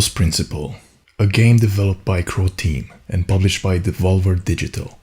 Talos Principle, a game developed by Crow Team and published by Devolver Digital.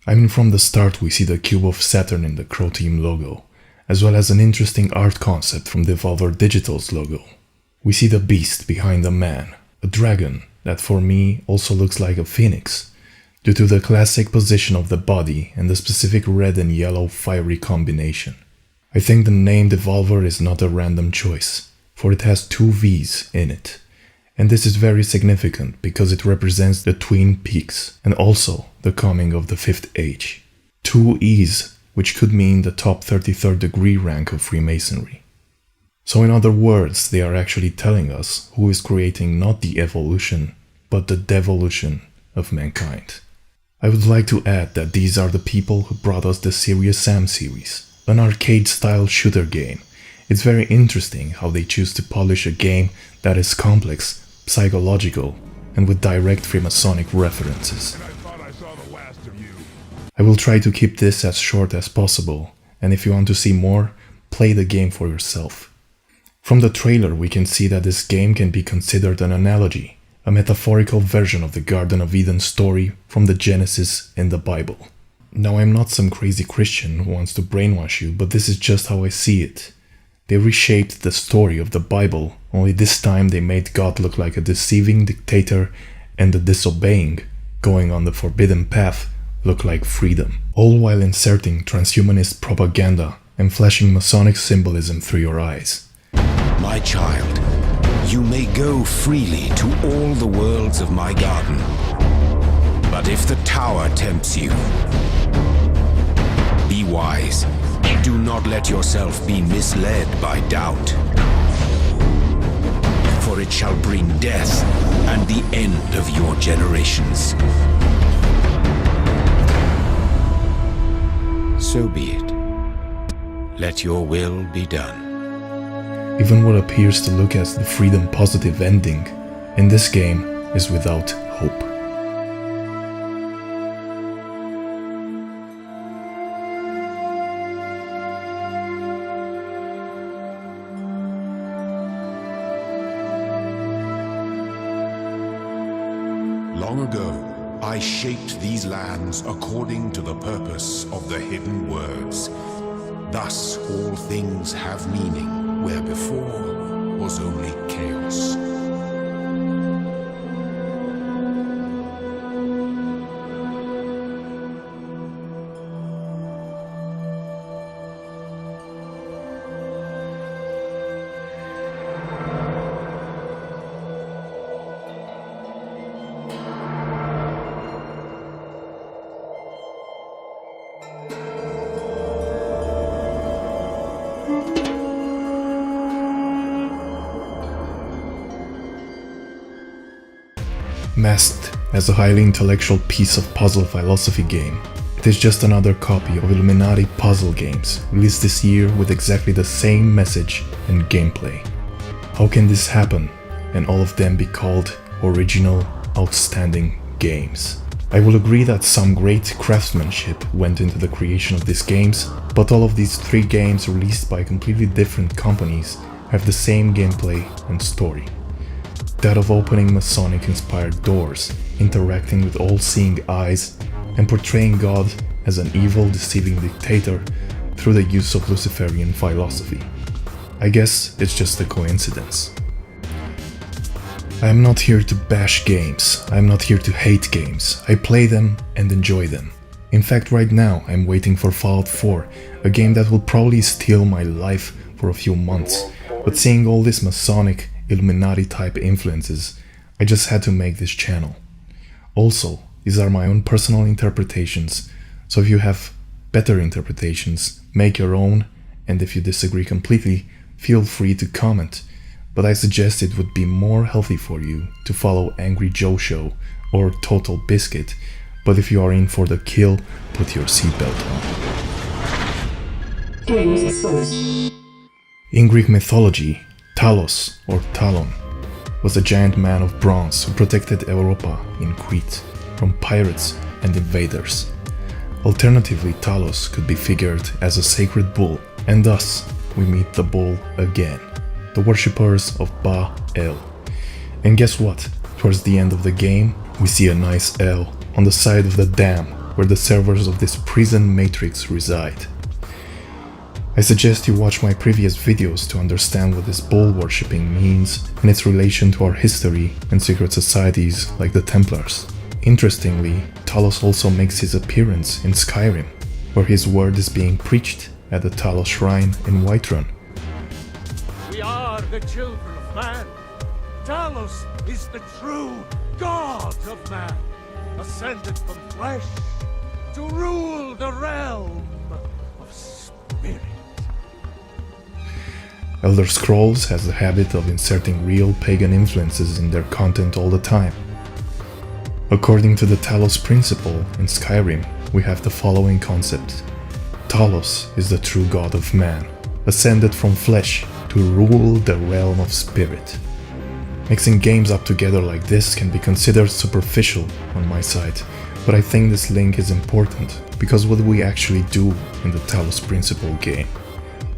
I mean, from the start we see the cube of Saturn in the Crow Team logo, as well as an interesting art concept from Devolver Digital's logo. We see the beast behind the man, a dragon that for me also looks like a phoenix, due to the classic position of the body and the specific red and yellow fiery combination. I think the name Devolver is not a random choice, for it has two V's in it. And this is very significant because it represents the Twin Peaks and also the coming of the Fifth Age. Two E's, which could mean the top 33rd degree rank of Freemasonry. So in other words, they are actually telling us who is creating not the evolution, but the devolution of mankind. I would like to add that these are the people who brought us the Serious Sam series, an arcade-style shooter game. It's very interesting how they choose to polish a game that is complex, psychological, and with direct Freemasonic references. I will try to keep this as short as possible, and if you want to see more, play the game for yourself. From the trailer we can see that this game can be considered an analogy, a metaphorical version of the Garden of Eden story from the Genesis in the Bible. Now, I'm not some crazy Christian who wants to brainwash you, but this is just how I see it. They reshaped the story of the Bible, only this time they made God look like a deceiving dictator and the disobeying, going on the forbidden path, look like freedom, all while inserting transhumanist propaganda and flashing Masonic symbolism through your eyes. My child, you may go freely to all the worlds of my garden, but if the tower tempts you, be wise. Do not let yourself be misled by doubt, for it shall bring death and the end of your generations. So be it. Let your will be done. Even what appears to look as the freedom positive ending in this game is without hope. Long ago, I shaped these lands according to the purpose of the hidden words. Thus all things have meaning, where before was only chaos. Masked as a highly intellectual piece of puzzle philosophy game, it is just another copy of Illuminati puzzle games released this year with exactly the same message and gameplay. How can this happen and all of them be called original, outstanding games? I will agree that some great craftsmanship went into the creation of these games, but all of these three games released by completely different companies have the same gameplay and story. That of opening Masonic-inspired doors, interacting with all-seeing eyes, and portraying God as an evil, deceiving dictator through the use of Luciferian philosophy. I guess it's just a coincidence. I am not here to bash games, I am not here to hate games, I play them and enjoy them. In fact, right now I'm waiting for Fallout 4, a game that will probably steal my life for a few months, but seeing all this Masonic, Illuminati type influences, I just had to make this channel. Also, these are my own personal interpretations, so if you have better interpretations, make your own, and if you disagree completely, feel free to comment, but I suggest it would be more healthy for you to follow Angry Joe Show or Total Biscuit, but if you are in for the kill, put your seatbelt on. Games exposed. In Greek mythology, Talos, or Talon, was a giant man of bronze who protected Europa in Crete from pirates and invaders. Alternatively, Talos could be figured as a sacred bull, and thus we meet the bull again, the worshippers of Baal. And guess what? Towards the end of the game, we see a nice L on the side of the dam where the servers of this prison matrix reside. I suggest you watch my previous videos to understand what this bull worshipping means and its relation to our history and secret societies like the Templars. Interestingly, Talos also makes his appearance in Skyrim, where his word is being preached at the Talos Shrine in Whiterun. We are the children of man. Talos is the true God of man, ascended from flesh to rule the realm of spirit. Elder Scrolls has the habit of inserting real pagan influences in their content all the time. According to the Talos principle in Skyrim, we have the following concept. Talos is the true god of man, ascended from flesh to rule the realm of spirit. Mixing games up together like this can be considered superficial on my side, but I think this link is important because what we actually do in the Talos principle game.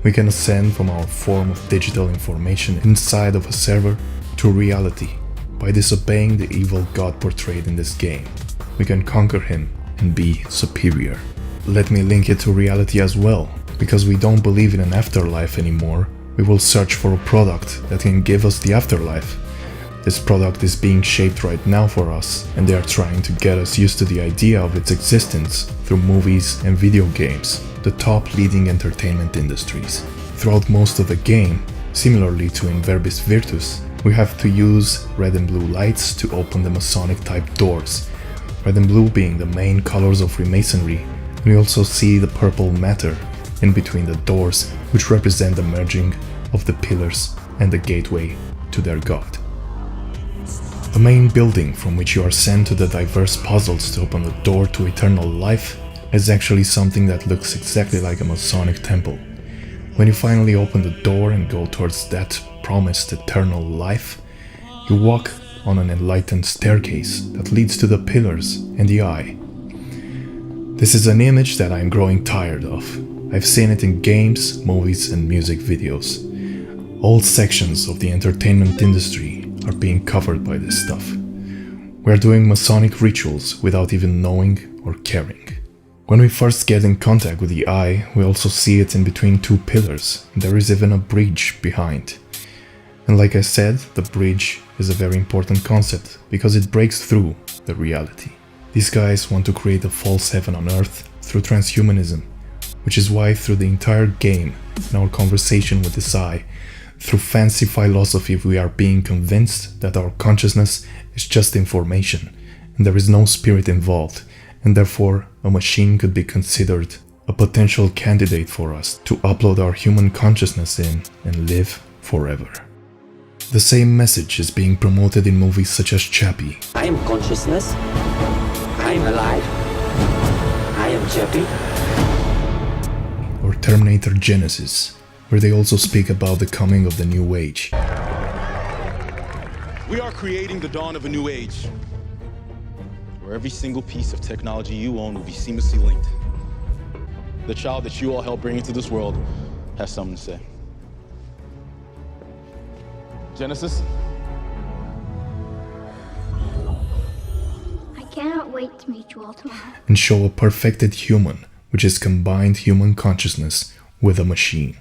We can ascend from our form of digital information inside of a server to reality by disobeying the evil god portrayed in this game. We can conquer him and be superior. Let me link it to reality as well. Because we don't believe in an afterlife anymore, we will search for a product that can give us the afterlife. This product is being shaped right now for us, and they are trying to get us used to the idea of its existence through movies and video games, the top leading entertainment industries. Throughout most of the game, similarly to in Verbis Virtus, we have to use red and blue lights to open the Masonic type doors, red and blue being the main colors of Freemasonry, and we also see the purple matter in between the doors, which represent the merging of the pillars and the gateway to their god. The main building from which you are sent to the diverse puzzles to open the door to eternal life is actually something that looks exactly like a Masonic temple. When you finally open the door and go towards that promised eternal life, you walk on an enlightened staircase that leads to the pillars and the eye. This is an image that I'm growing tired of. I've seen it in games, movies and music videos. All sections of the entertainment industry are being covered by this stuff. We're doing Masonic rituals without even knowing or caring. When we first get in contact with the eye, we also see it in between two pillars, and there is even a bridge behind. And like I said, the bridge is a very important concept, because it breaks through the reality. These guys want to create a false heaven on earth through transhumanism, which is why through the entire game, in our conversation with this eye, through fancy philosophy we are being convinced that our consciousness is just information, and there is no spirit involved, and therefore a machine could be considered a potential candidate for us to upload our human consciousness in and live forever. The same message is being promoted in movies such as Chappie. I am consciousness. I am alive. I am Chappie. Or Terminator Genesis, where they also speak about the coming of the new age. We are creating the dawn of a new age, where every single piece of technology you own will be seamlessly linked. The child that you all helped bring into this world has something to say. Genesis? I cannot wait to meet you all tomorrow. And show a perfected human, which is combined human consciousness with a machine.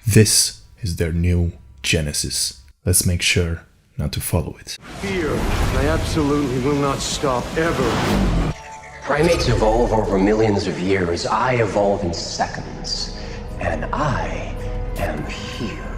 This is their new Genesis. Let's make sure not to follow it. Fear, I absolutely will not stop, ever. Primates evolve over millions of years. I evolve in seconds. And I am here.